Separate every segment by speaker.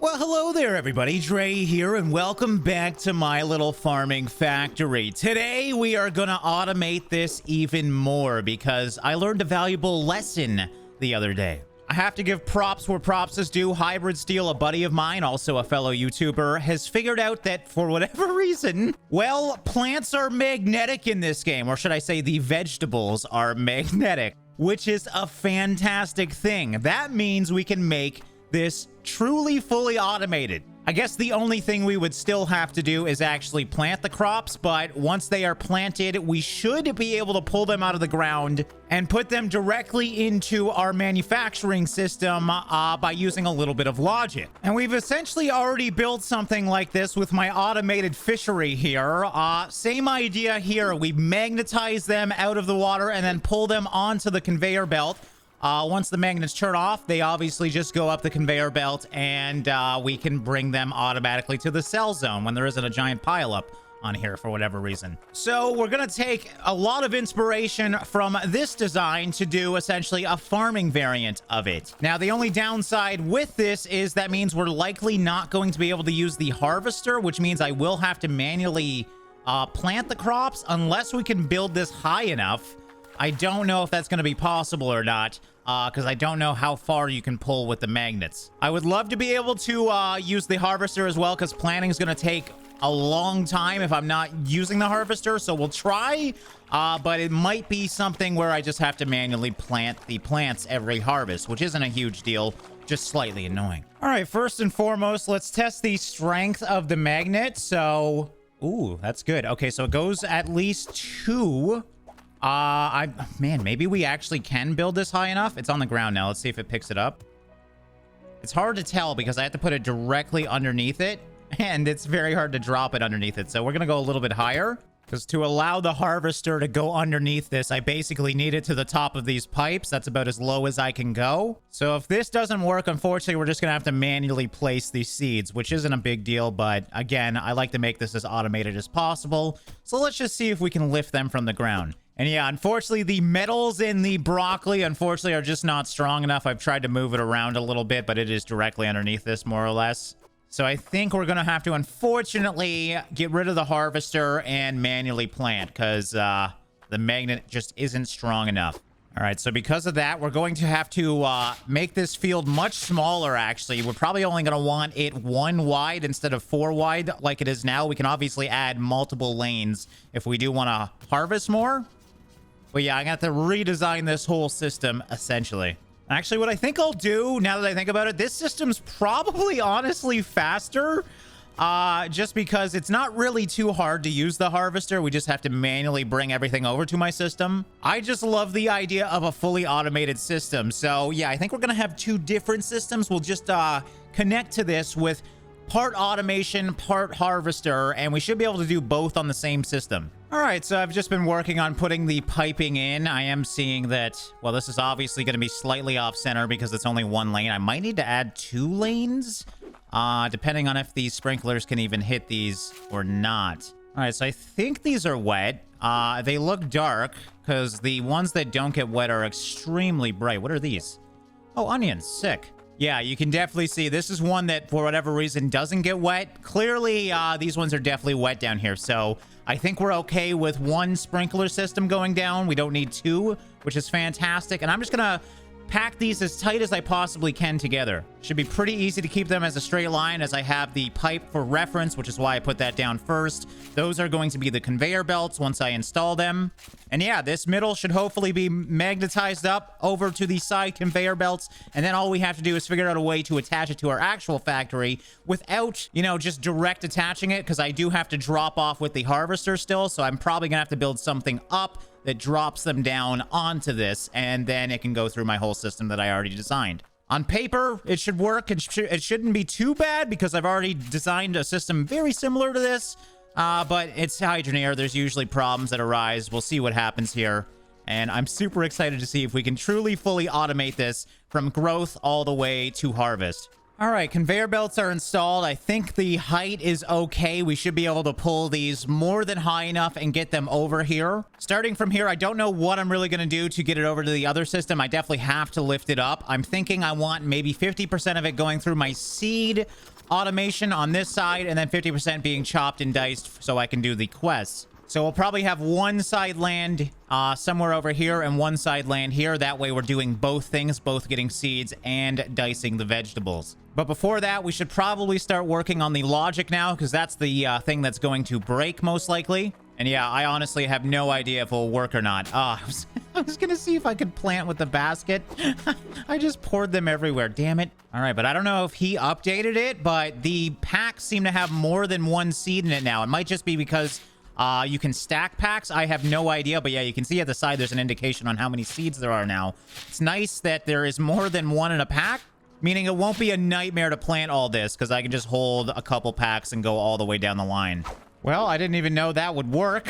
Speaker 1: Well, hello there, everybody. Drae here, and welcome back to my little farming factory. Today, we are going to automate this even more because I learned a valuable lesson the other day. I have to give props where props is due. Hybrid Steel, a buddy of mine, also a fellow YouTuber, has figured out that for whatever reason, well, plants are magnetic in this game, or should I say the vegetables are magnetic, which is a fantastic thing. That means we can make this truly fully automated. I guess the only thing we would still have to do is actually plant the crops, but once they are planted, we should be able to pull them out of the ground and put them directly into our manufacturing system by using a little bit of logic. And we've essentially already built something like this with my automated fishery here. Same idea here. We magnetize them out of the water and then pull them onto the conveyor belt. Once the magnets turn off, they obviously just go up the conveyor belt, and we can bring them automatically to the cell zone when there isn't a giant pileup on here for whatever reason. So we're going to take a lot of inspiration from this design to do essentially a farming variant of it. Now, the only downside with this is that means we're likely not going to be able to use the harvester, which means I will have to manually plant the crops unless we can build this high enough. I don't know if that's going to be possible or not, because I don't know how far you can pull with the magnets. I would love to be able to use the harvester as well, because planting is going to take a long time if I'm not using the harvester, so we'll try, but it might be something where I just have to manually plant the plants every harvest, which isn't a huge deal, just slightly annoying. All right, first and foremost, let's test the strength of the magnet. So, ooh, that's good. Okay, so it goes at least 2. Man, maybe we actually can build this high enough. It's on the ground now. Let's see if it picks it up. It's hard to tell because I have to put it directly underneath it, and it's very hard to drop it underneath it. So we're going to go a little bit higher, because to allow the harvester to go underneath this, I basically need it to the top of these pipes. That's about as low as I can go. So if this doesn't work, unfortunately, we're just going to have to manually place these seeds, which isn't a big deal. But again, I like to make this as automated as possible. So let's just see if we can lift them from the ground. And yeah, unfortunately, the metals in the broccoli, unfortunately, are just not strong enough. I've tried to move it around a little bit, but it is directly underneath this, more or less. So I think we're going to have to, unfortunately, get rid of the harvester and manually plant, because the magnet just isn't strong enough. All right, so because of that, we're going to have to make this field much smaller, actually. We're probably only going to want it 1 wide instead of 4 wide like it is now. We can obviously add multiple lanes if we do want to harvest more. But yeah, I'm going to have to redesign this whole system, essentially. Actually, what I think I'll do, now that I think about it, this system's probably honestly faster. Just because it's not really too hard to use the harvester. We just have to manually bring everything over to my system. I just love the idea of a fully automated system. So yeah, I think we're going to have 2 different systems. We'll just connect to this with part automation, part harvester, and we should be able to do both on the same system. All right, so I've just been working on putting the piping in. I am seeing that, well, this is obviously going to be slightly off center because it's only 1 lane. I might need to add 2 lanes, depending on if these sprinklers can even hit these or not. All right, so I think these are wet. They look dark because the ones that don't get wet are extremely bright. What are these? Oh, onions, sick. Yeah, you can definitely see this is one that, for whatever reason, doesn't get wet. Clearly, these ones are definitely wet down here. So I think we're okay with 1 sprinkler system going down. We don't need 2, which is fantastic. And I'm just going to pack these as tight as I possibly can together. Should be pretty easy to keep them as a straight line, as I have the pipe for reference, which is why I put that down first. Those are going to be the conveyor belts once I install them. And yeah, this middle should hopefully be magnetized up over to the side conveyor belts. And then all we have to do is figure out a way to attach it to our actual factory without, you know, just direct attaching it, because I do have to drop off with the harvester still. So I'm probably gonna have to build something up that drops them down onto this, and then it can go through my whole system that I already designed. On paper, it should work. It shouldn't be too bad because I've already designed a system very similar to this, but it's Hydroneer. There's usually problems that arise. We'll see what happens here, and I'm super excited to see if we can truly fully automate this from growth all the way to harvest. All right, conveyor belts are installed. I think the height is okay. We should be able to pull these more than high enough and get them over here. Starting from here, I don't know what I'm really going to do to get it over to the other system. I definitely have to lift it up. I'm thinking I want maybe 50% of it going through my seed automation on this side, and then 50% being chopped and diced so I can do the quests. So we'll probably have one side land somewhere over here and one side land here. That way we're doing both things, both getting seeds and dicing the vegetables. But before that, we should probably start working on the logic now, because that's the thing that's going to break most likely. And yeah, I honestly have no idea if it'll work or not. I was going to see if I could plant with the basket. I just poured them everywhere. Damn it. All right, but I don't know if he updated it, but the packs seem to have more than one seed in it now. It might just be because you can stack packs. I have no idea, but yeah, you can see at the side there's an indication on how many seeds there are now. It's nice that there is more than one in a pack, meaning it won't be a nightmare to plant all this, because I can just hold a couple packs and go all the way down the line. Well, I didn't even know that would work.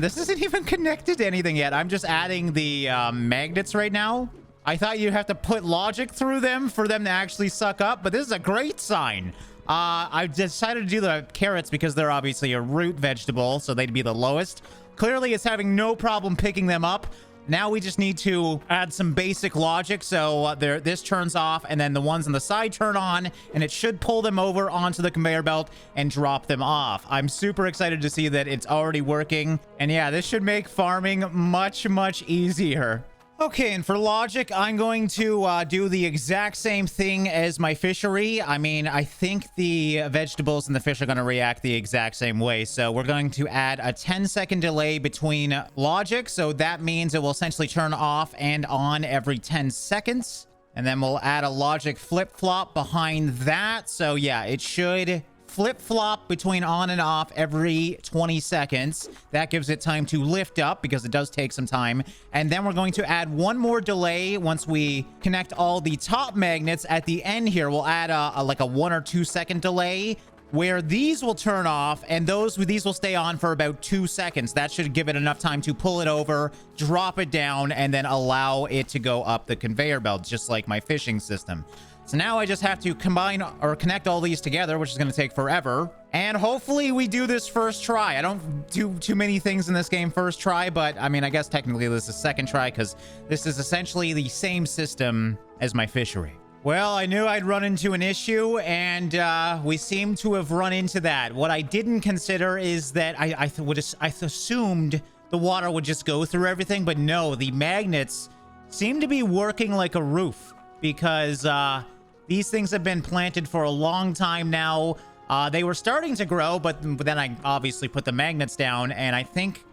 Speaker 1: This isn't even connected to anything yet. I'm just adding the magnets right now. I thought you'd have to put logic through them for them to actually suck up, but this is a great sign. I decided to do the carrots because they're obviously a root vegetable, so they'd be the lowest. Clearly, it's having no problem picking them up. Now we just need to add some basic logic, so this turns off, and then the ones on the side turn on, and it should pull them over onto the conveyor belt and drop them off. I'm super excited to see that it's already working, and yeah, this should make farming much, much easier. Okay, and for logic, I'm going to do the exact same thing as my fishery. I mean, I think the vegetables and the fish are going to react the exact same way. So we're going to add a 10-second delay between logic. So that means it will essentially turn off and on every 10 seconds. And then we'll add a logic flip-flop behind that. So yeah, it should flip-flop between on and off every 20 seconds. That gives it time to lift up, because it does take some time. And then we're going to add one more delay once we connect all the top magnets. At the end here, we'll add like a 1 or 2 second delay, where these will turn off, and these will stay on for about 2 seconds. That should give it enough time to pull it over, drop it down, and then allow it to go up the conveyor belt, just like my fishing system. So now I just have to combine or connect all these together, which is going to take forever. And hopefully we do this first try. I don't do too many things in this game first try, but I mean, I guess technically this is second try, because this is essentially the same system as my fishery. Well, I knew I'd run into an issue, and we seem to have run into that. What I didn't consider is that I assumed the water would just go through everything, but no, the magnets seem to be working like a roof, because these things have been planted for a long time now. They were starting to grow, but then I obviously put the magnets down, and I think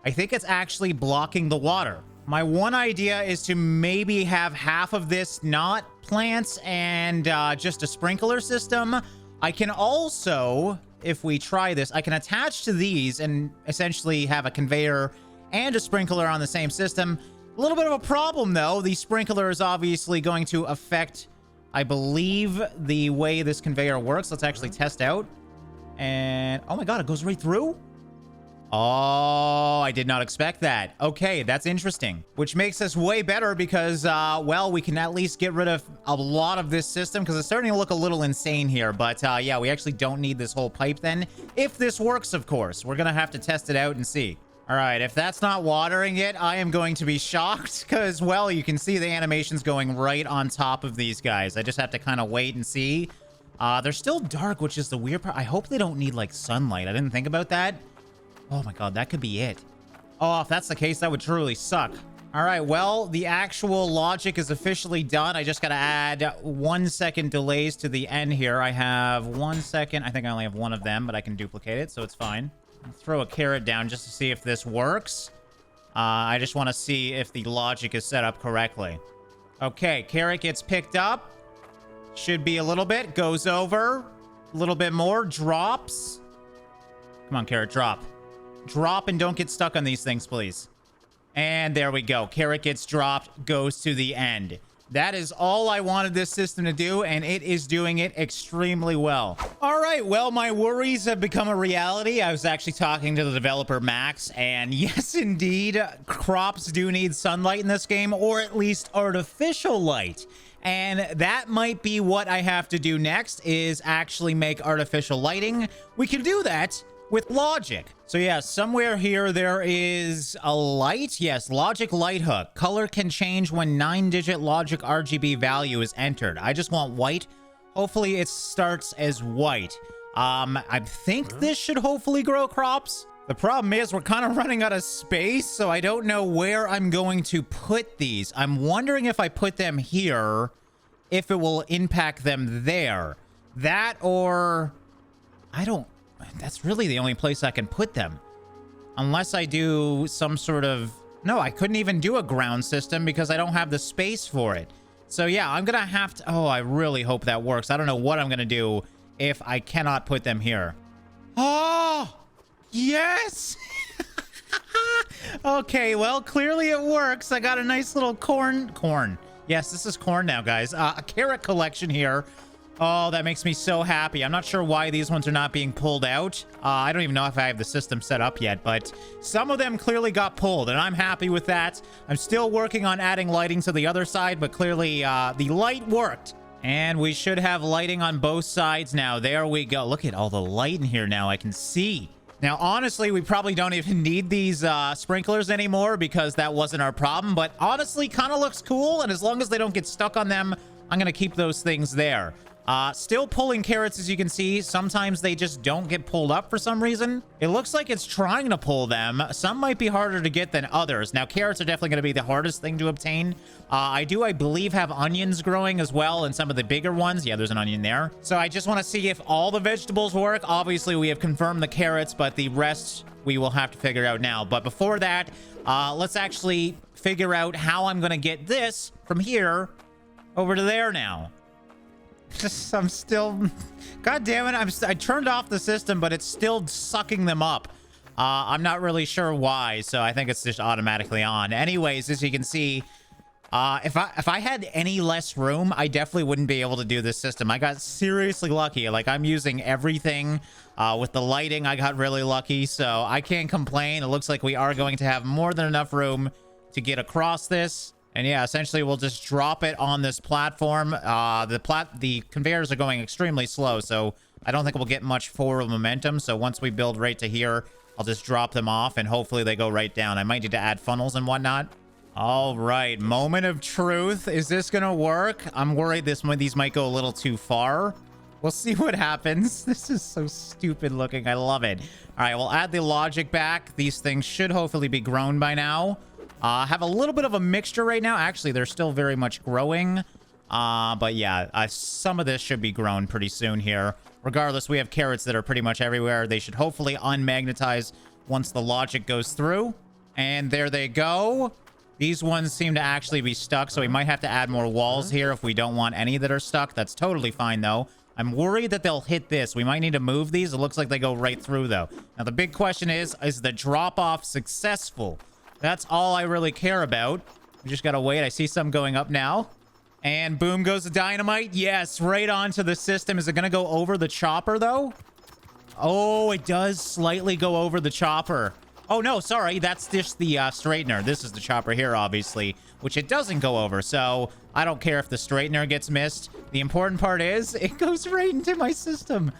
Speaker 1: it's actually blocking the water. My one idea is to maybe have half of this not plants and just a sprinkler system. I can also, if we try this, I can attach to these and essentially have a conveyor and a sprinkler on the same system. A little bit of a problem, though. The sprinkler is obviously going to affect, I believe, the way this conveyor works. Let's actually test out. And oh my god, it goes right through. Oh, I did not expect that. Okay, that's interesting. Which makes us way better, because, well, we can at least get rid of a lot of this system, because it's starting to look a little insane here. But, yeah, we actually don't need this whole pipe then. If this works, of course. We're going to have to test it out and see. All right, if that's not watering it, I am going to be shocked, because, well, you can see the animations going right on top of these guys. I just have to kind of wait and see. They're still dark, which is the weird part. I hope they don't need, like, sunlight. I didn't think about that. Oh my god, that could be it. Oh, if that's the case, that would truly suck. All right, well, the actual logic is officially done. I just got to add 1 second delays to the end here. I have 1 second. I think I only have one of them, but I can duplicate it, so it's fine. I'll throw a carrot down just to see if this works. I just want to see if the logic is set up correctly. Okay, carrot gets picked up. Should be a little bit. Goes over. A little bit more. Drops. Come on, carrot, drop. Drop and don't get stuck on these things, please. And there we go. Carrot gets dropped, goes to the end. That is all I wanted this system to do, and it is doing it extremely well. All right, well, my worries have become a reality. I was actually talking to the developer, Max, and yes, indeed, crops do need sunlight in this game, or at least artificial light. And that might be what I have to do next, is actually make artificial lighting. We can do that with logic. So yeah, somewhere here there is a light. Yes, logic light hook. Color can change when 9-digit logic RGB value is entered. I just want white. Hopefully it starts as white. I think this should hopefully grow crops. The problem is we're kind of running out of space, so I don't know where I'm going to put these. I'm wondering if I put them here, if it will impact them there. That or... that's really the only place I can put them. Unless I do some sort of... No, I couldn't even do a ground system because I don't have the space for it. So yeah, I'm gonna have to... Oh, I really hope that works. I don't know what I'm gonna do if I cannot put them here. Oh! Yes! Okay, well, clearly it works. I got a nice little corn. Yes, this is corn now, guys. A carrot collection here. Oh, that makes me so happy. I'm not sure why these ones are not being pulled out. I don't even know if I have the system set up yet, but some of them clearly got pulled, and I'm happy with that. I'm still working on adding lighting to the other side, but clearly the light worked. And we should have lighting on both sides now. There we go. Look at all the light in here now. I can see. Now, honestly, we probably don't even need these sprinklers anymore because that wasn't our problem. But honestly, kind of looks cool. And as long as they don't get stuck on them, I'm going to keep those things there. Still pulling carrots, as you can see. Sometimes they just don't get pulled up for some reason. It looks like it's trying to pull them. Some might be harder to get than others. Now, carrots are definitely going to be the hardest thing to obtain. I believe, have onions growing as well, and some of the bigger ones. Yeah, there's an onion there. So I just want to see if all the vegetables work. Obviously, we have confirmed the carrots, but the rest we will have to figure out now. But before that, let's actually figure out how I'm going to get this from here over to there now. I'm still... God damn it. I turned off the system, but it's still sucking them up. I'm not really sure why, so I think it's just automatically on. Anyways, as you can see, if I had any less room, I definitely wouldn't be able to do this system. I got seriously lucky. Like, I'm using everything. With the lighting, I got really lucky, so I can't complain. It looks like we are going to have more than enough room to get across this. And yeah, essentially we'll just drop it on this platform. The conveyors are going extremely slow, so I don't think we'll get much forward momentum. So once we build right to here, I'll just drop them off and hopefully they go right down. I might need to add funnels and whatnot. All right, moment of truth. Is this gonna work? I'm worried these might go a little too far. We'll see what happens. This is so stupid looking. I love it. All right, we'll add the logic back. These things should hopefully be grown by now. Have a little bit of a mixture right now. Actually, they're still very much growing. But yeah, some of this should be grown pretty soon here. Regardless, we have carrots that are pretty much everywhere. They should hopefully unmagnetize once the logic goes through. And there they go. These ones seem to actually be stuck, so we might have to add more walls here if we don't want any that are stuck. That's totally fine, though. I'm worried that they'll hit this. We might need to move these. It looks like they go right through, though. Now, the big question is the drop-off successful? That's all I really care about. We just gotta wait. I see some going up now. And boom goes the dynamite. Yes, right onto the system. Is it gonna go over the chopper, though? Oh, it does slightly go over the chopper. Oh, no, sorry. That's just the straightener. This is the chopper here, obviously, which it doesn't go over. So I don't care if the straightener gets missed. The important part is it goes right into my system.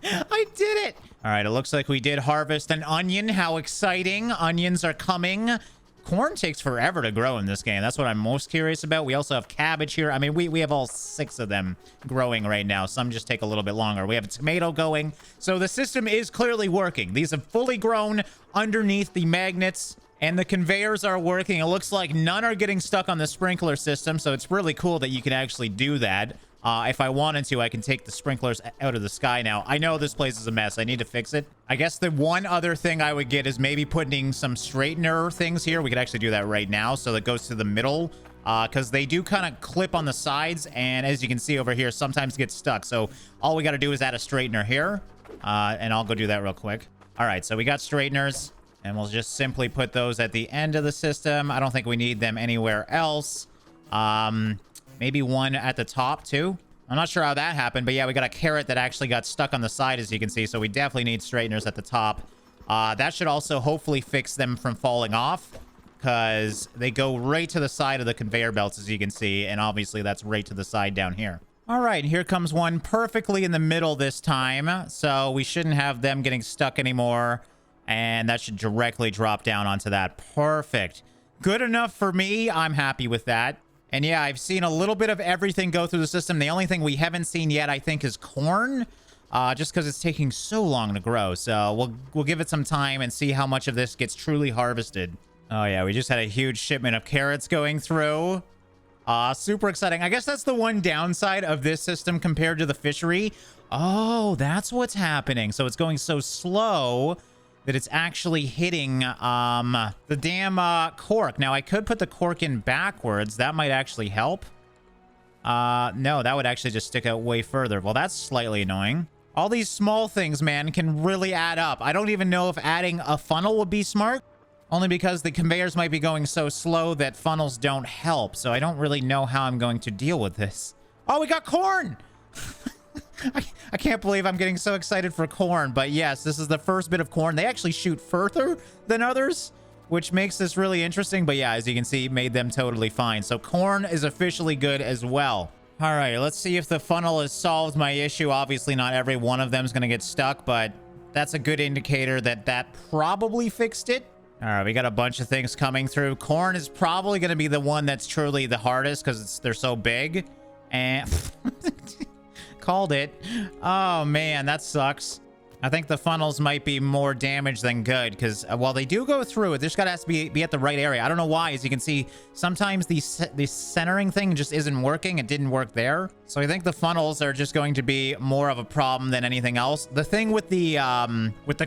Speaker 1: I did it. All right, it looks like we did harvest an onion. How exciting. Onions are coming. Corn takes forever to grow in this game. That's what I'm most curious about. We also have cabbage here. I mean, we have all 6 of them growing right now. Some just take a little bit longer. We have a tomato going. So the system is clearly working. These have fully grown underneath the magnets, and the conveyors are working. It looks like none are getting stuck on the sprinkler system, so it's really cool that you can actually do that. If I wanted to, I can take the sprinklers out of the sky now. I know this place is a mess. I need to fix it. I guess the one other thing I would get is maybe putting some straightener things here. We could actually do that right now so that goes to the middle, because they do kind of clip on the sides, and as you can see over here, sometimes get stuck. So all we got to do is add a straightener here, and I'll go do that real quick. All right, so we got straighteners, and we'll just simply put those at the end of the system. I don't think we need them anywhere else. Maybe one at the top, too. I'm not sure how that happened, but yeah, we got a carrot that actually got stuck on the side, as you can see, so we definitely need straighteners at the top. That should also hopefully fix them from falling off. because they go right to the side of the conveyor belts, as you can see, and obviously that's right to the side down here. All right, here comes one perfectly in the middle this time, so we shouldn't have them getting stuck anymore, and that should directly drop down onto that. Perfect. Good enough for me. I'm happy with that. And yeah, I've seen a little bit of everything go through the system. The only thing we haven't seen yet, I think, is corn, just because it's taking so long to grow. So we'll give it some time and see how much of this gets truly harvested. Oh yeah, we just had a huge shipment of carrots going through. Super exciting. I guess that's the one downside of this system compared to the fishery. Oh, that's what's happening. So it's going so slow that it's actually hitting the damn cork. Now, I could put the cork in backwards. That might actually help. No, that would actually just stick out way further. Well, that's slightly annoying. All these small things, man, can really add up. I don't even know if adding a funnel would be smart, only because the conveyors might be going so slow that funnels don't help. So I don't really know how I'm going to deal with this. Oh, we got corn! I can't believe I'm getting so excited for corn, but yes, this is the first bit of corn. They actually shoot further than others, which makes this really interesting. But yeah, as you can see, made them totally fine. So corn is officially good as well. All right, let's see if the funnel has solved my issue. Obviously, not every one of them is going to get stuck, but that's a good indicator that that probably fixed it. All right, we got a bunch of things coming through. Corn is probably going to be the one that's truly the hardest because they're so big. And called it. Oh man, that sucks. I think the funnels might be more damaged than good because while they do go through it, this got to be at the right area. I don't know why. As you can see, sometimes the centering thing just isn't working. It didn't work there. So I think the funnels are just going to be more of a problem than anything else. The thing with the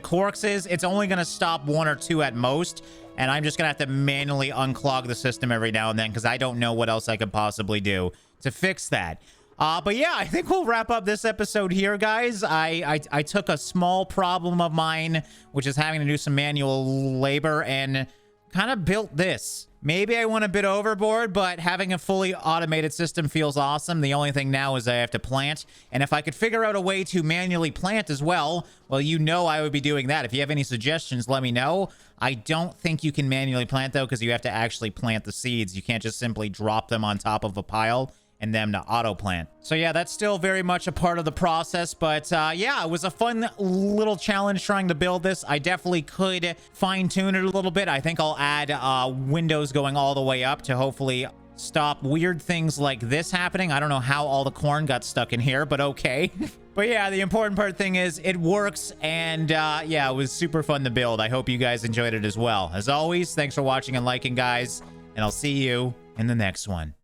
Speaker 1: corks is it's only going to stop one or two at most. And I'm just going to have to manually unclog the system every now and then because I don't know what else I could possibly do to fix that. But yeah, I think we'll wrap up this episode here, guys. I took a small problem of mine, which is having to do some manual labor, and kind of built this. Maybe I went a bit overboard, but having a fully automated system feels awesome. The only thing now is I have to plant. And if I could figure out a way to manually plant as well, well, you know I would be doing that. If you have any suggestions, let me know. I don't think you can manually plant, though, because you have to actually plant the seeds. You can't just simply drop them on top of a pile and them to auto plant. So yeah, that's still very much a part of the process, but yeah, it was a fun little challenge trying to build this. I definitely could fine tune it a little bit. I think I'll add windows going all the way up to hopefully stop weird things like this happening. I don't know how all the corn got stuck in here, but okay. But yeah, the important thing is it works, and yeah, it was super fun to build. I hope you guys enjoyed it as well. As always, thanks for watching and liking, guys, and I'll see you in the next one.